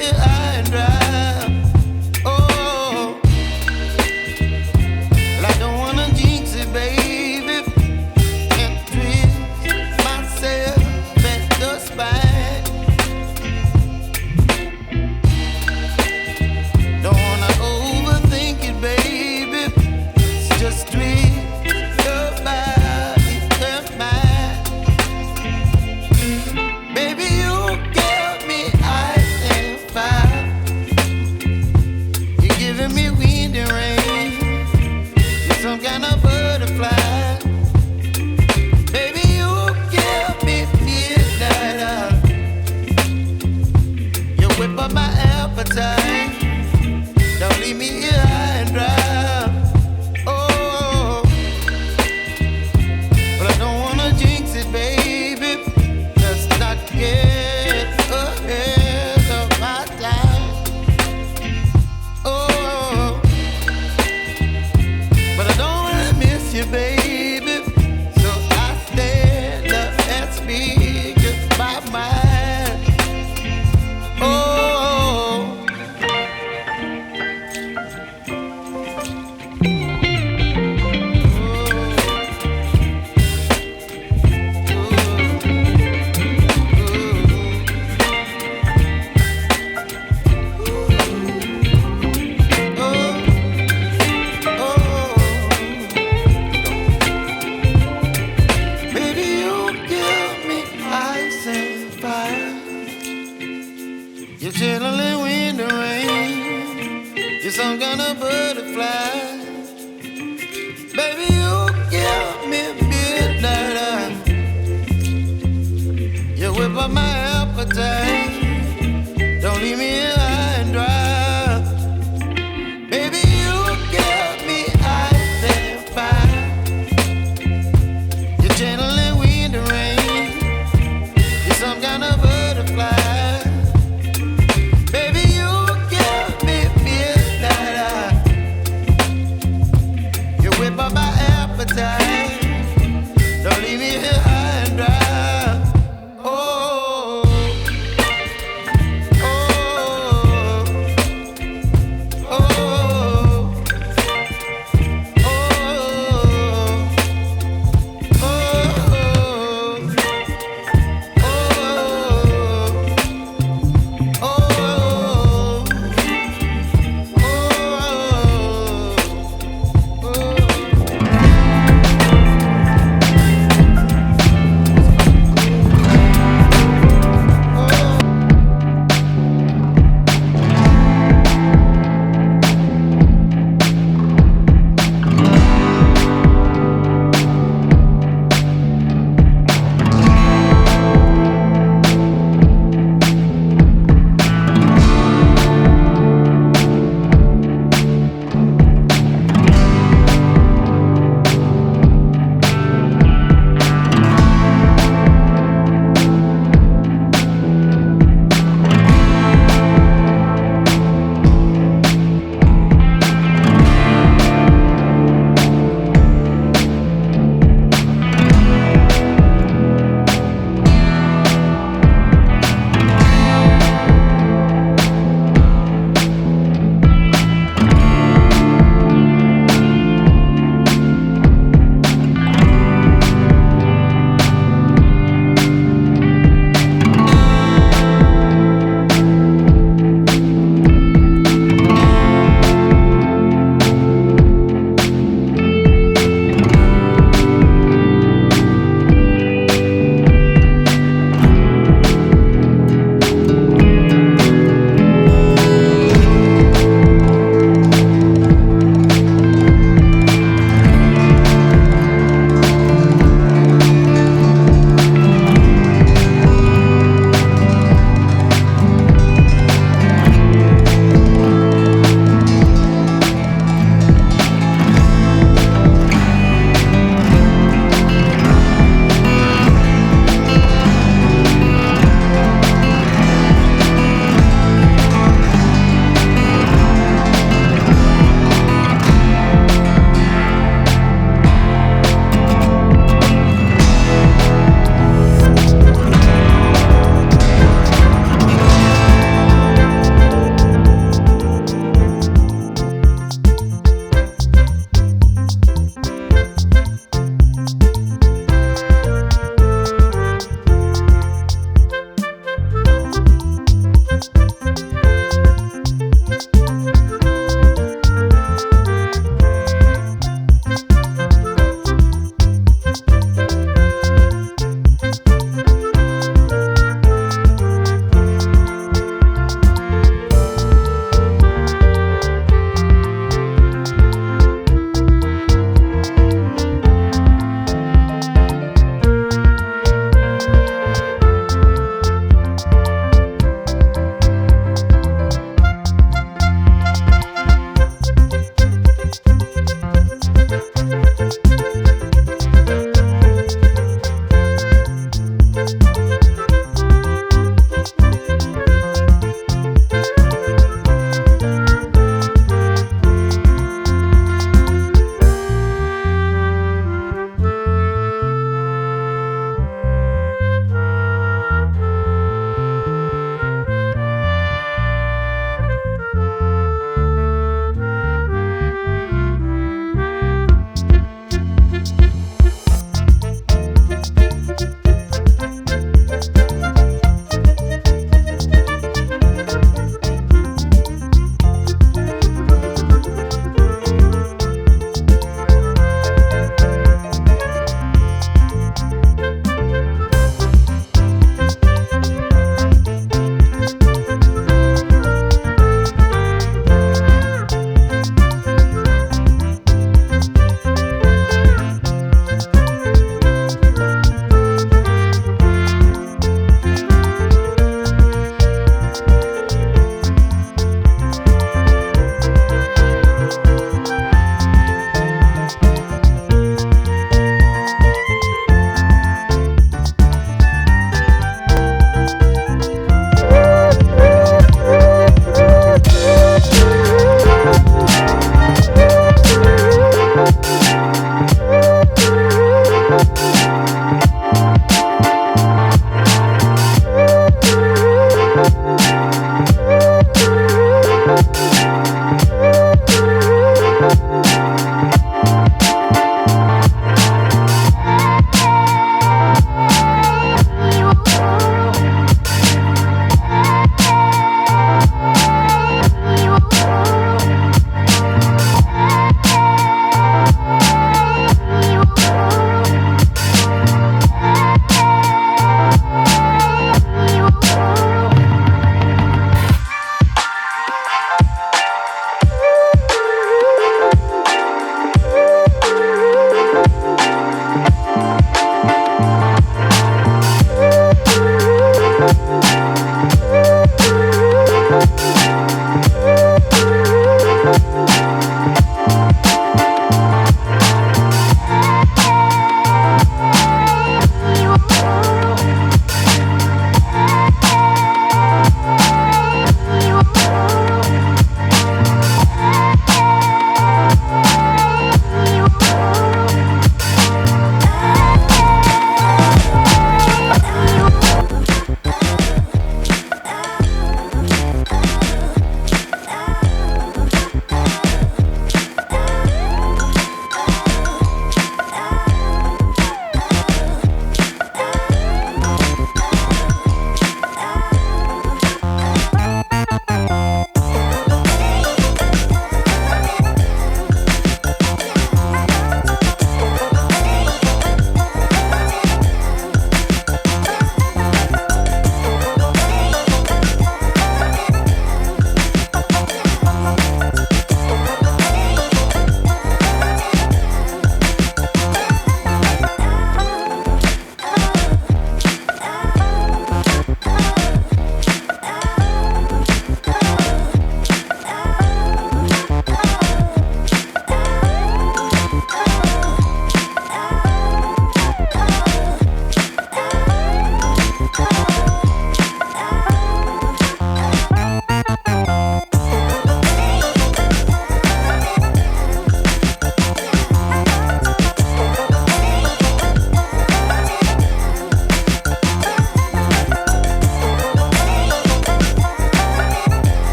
here high and dry. Oh, well, I don't wanna jinx it, baby, and twist myself at the spine. Don't wanna overthink it, baby. It's just twist your body and mine. Baby, you give me ice and fire. You're giving me wind and rain. You're some kind of butterfly. Baby, you give me midnight. You whip up my appetite. Don't leave me here high and dry. Oh, but I don't wanna jinx it, baby. Let's not get ahead of my time. Oh, but I don't wanna miss you, baby. So I stand up and speak my mind. Oh. Baby, you give me ice and fire. You're chilling wind and rain. You're some kind of butterfly. Baby, you give me midnight. You whip up my appetite.